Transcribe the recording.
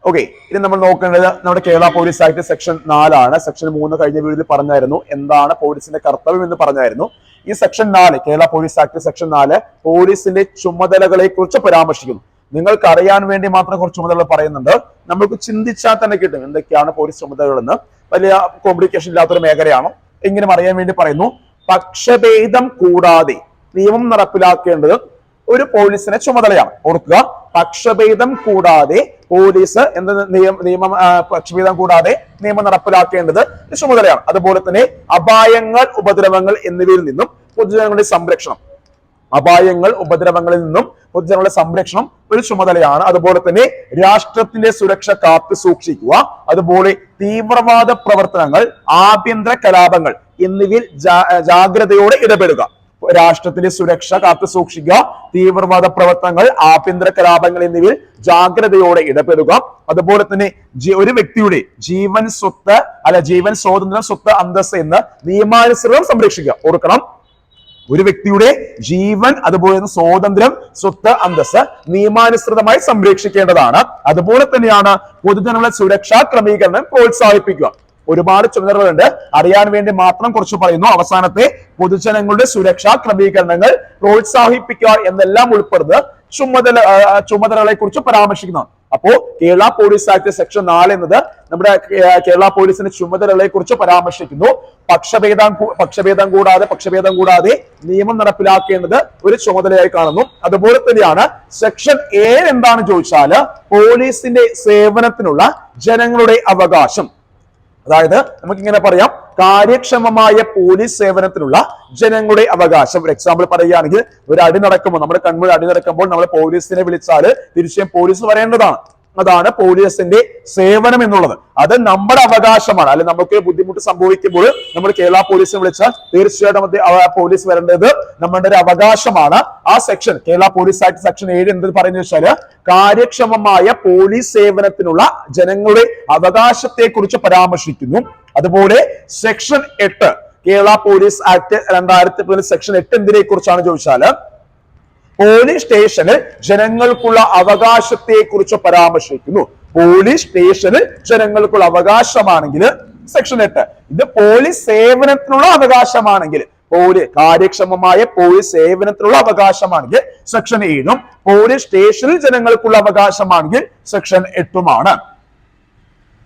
Okay, ഇനി നമ്മൾ നോക്കേണ്ടത് നമ്മുടെ Kerala police act section 4 section 3 കഴിഞ്ഞ വീഡിയോയിൽ പറഞ്ഞായിരുന്നു എന്താണ് പോലീസിന്റെ കർത്തവ്യം എന്ന് പറഞ്ഞായിരുന്നു. ഈ section 4 Kerala police act section 4 പോലീസിന്റെ ചുമതലകളെ കുറിച്ച് പരാമർശിക്കുന്നു. നിങ്ങൾക്ക് അറിയാൻ വേണ്ടി മാത്രം കുറച്ച് ചുമതലകൾ പറയുന്നുണ്ട്. നമുക്ക് ചിന്തിച്ചാൽ തന്നെ കിട്ടും എന്തൊക്കെയാണ് പോലീസ് ചുമതലകൾ എന്ന്. വലിയ കോംപ്ലിക്കേഷൻ ഇല്ലാത്തൊരു മേഖലയാണ്. എങ്കിലും അറിയാൻ വേണ്ടി പറയുന്നു. പക്ഷഭേദം കൂടാതെ നിയമം നടപ്പിലാക്കേണ്ടത് ഒരു പോലീസിന്റെ ചുമതലയാണ്. ഓർക്കുക, പക്ഷഭേദം കൂടാതെ പോലീസ് പക്ഷഭേദം കൂടാതെ നിയമം നടപ്പിലാക്കേണ്ടത് ചുമതലയാണ്. അതുപോലെ തന്നെ അപായങ്ങൾ, ഉപദ്രവങ്ങൾ എന്നിവയിൽ നിന്നും പൊതുജനങ്ങളുടെ സംരക്ഷണം, അപായങ്ങൾ, ഉപദ്രവങ്ങളിൽ നിന്നും പൊതുജനങ്ങളുടെ സംരക്ഷണം ഒരു ചുമതലയാണ്. അതുപോലെ തന്നെ രാഷ്ട്രത്തിന്റെ സുരക്ഷ കാത്തു സൂക്ഷിക്കുക, അതുപോലെ തീവ്രവാദ പ്രവർത്തനങ്ങൾ, ആഭ്യന്തര കലാപങ്ങൾ എന്നിവയിൽ ജാഗ്രതയോടെ ഇടപെടുക. രാഷ്ട്രത്തിന്റെ സുരക്ഷ കാത്തു സൂക്ഷിക്കുക, തീവ്രവാദ പ്രവർത്തനങ്ങൾ, ആഭ്യന്തര കലാപങ്ങൾ എന്നിവയിൽ ജാഗ്രതയോടെ ഇടപെടുക. അതുപോലെ തന്നെ ഒരു വ്യക്തിയുടെ ജീവൻ, സ്വത്ത് ജീവൻ, സ്വാതന്ത്ര്യം, സ്വത്ത്, അന്തസ്സ് എന്ന് നിയമാനുസൃതം സംരക്ഷിക്കുക. ഓർക്കണം, ഒരു വ്യക്തിയുടെ ജീവൻ, അതുപോലെ തന്നെ സ്വാതന്ത്ര്യം, സ്വത്ത്, അന്തസ്സ് നിയമാനുസൃതമായി സംരക്ഷിക്കേണ്ടതാണ്. അതുപോലെ തന്നെയാണ് പൊതുജനങ്ങളുടെ സുരക്ഷാ ക്രമീകരണം പ്രോത്സാഹിപ്പിക്കുക. ഒരുപാട് ചുമതലകളുണ്ട്, അറിയാൻ വേണ്ടി മാത്രം കുറച്ച് പറയുന്നു. അവസാനത്തെ പൊതുജനങ്ങളുടെ സുരക്ഷാ ക്രമീകരണങ്ങൾ പ്രോത്സാഹിപ്പിക്കുക എന്നെല്ലാം ഉൾപ്പെടുന്നത് ചുമതലകളെ കുറിച്ച് പരാമർശിക്കുന്നതാണ്. അപ്പോ കേരള പോലീസ് ആക്ട് സെക്ഷൻ 4 എന്നത് നമ്മുടെ കേരള പോലീസിന്റെ ചുമതലകളെ കുറിച്ച് പരാമർശിക്കുന്നു. പക്ഷഭേദം കൂടാതെ നിയമം നടപ്പിലാക്കേണ്ടത് ഒരു ചുമതലയായി കാണുന്നു. അതുപോലെ തന്നെയാണ് സെക്ഷൻ 7 എന്താണെന്ന് ചോദിച്ചാല് പോലീസിന്റെ സേവനത്തിനുള്ള ജനങ്ങളുടെ അവകാശം. അതായത് നമുക്കിങ്ങനെ പറയാം, കാര്യക്ഷമമായ പോലീസ് സേവനത്തിനുള്ള ജനങ്ങളുടെ അവകാശം. ഒരു എക്സാമ്പിൾ പറയുകയാണെങ്കിൽ, ഒരു അടി നടക്കുമ്പോൾ, നമ്മുടെ കൺമുന്നിൽ അടി നടക്കുമ്പോൾ നമ്മൾ പോലീസിനെ വിളിച്ചാൽ തീർച്ചയായും പോലീസ് വരേണ്ടതാണ്. അതാണ് പോലീസിന്റെ സേവനം എന്നുള്ളത്. അത് നമ്മുടെ അവകാശമാണ്. അല്ലെ, നമുക്ക് ബുദ്ധിമുട്ട് സംഭവിക്കുമ്പോൾ നമ്മൾ കേരള പോലീസിനെ വിളിച്ചാൽ തീർച്ചയായിട്ടും പോലീസ് വരേണ്ടത് നമ്മുടെ ഒരു അവകാശമാണ്. ആ section Kerala police act section 7 എന്ത് പറയുന്നത് വെച്ചാല് കാര്യക്ഷമമായ പോലീസ് സേവനത്തിനുള്ള ജനങ്ങളുടെ അവകാശത്തെ കുറിച്ച് പരാമർശിക്കുന്നു. അതുപോലെ section 8 Kerala police act 2010 section 8 എന്തിനെ കുറിച്ചാണ് ചോദിച്ചാല് പോലീസ് സ്റ്റേഷനിൽ ജനങ്ങൾക്കുള്ള അവകാശത്തെ കുറിച്ച് പരാമർശിക്കുന്നു. പോലീസ് സ്റ്റേഷനിൽ ജനങ്ങൾക്കുള്ള അവകാശമാണെങ്കിൽ സെക്ഷൻ 8. ഇത് പോലീസ് സേവനത്തിനുള്ള അവകാശമാണെങ്കിൽ, കാര്യക്ഷമമായ പോലീസ് സേവനത്തിനുള്ള അവകാശമാണെങ്കിൽ സെക്ഷൻ 7, പോലീസ് സ്റ്റേഷനിൽ ജനങ്ങൾക്കുള്ള അവകാശമാണെങ്കിൽ സെക്ഷൻ 8.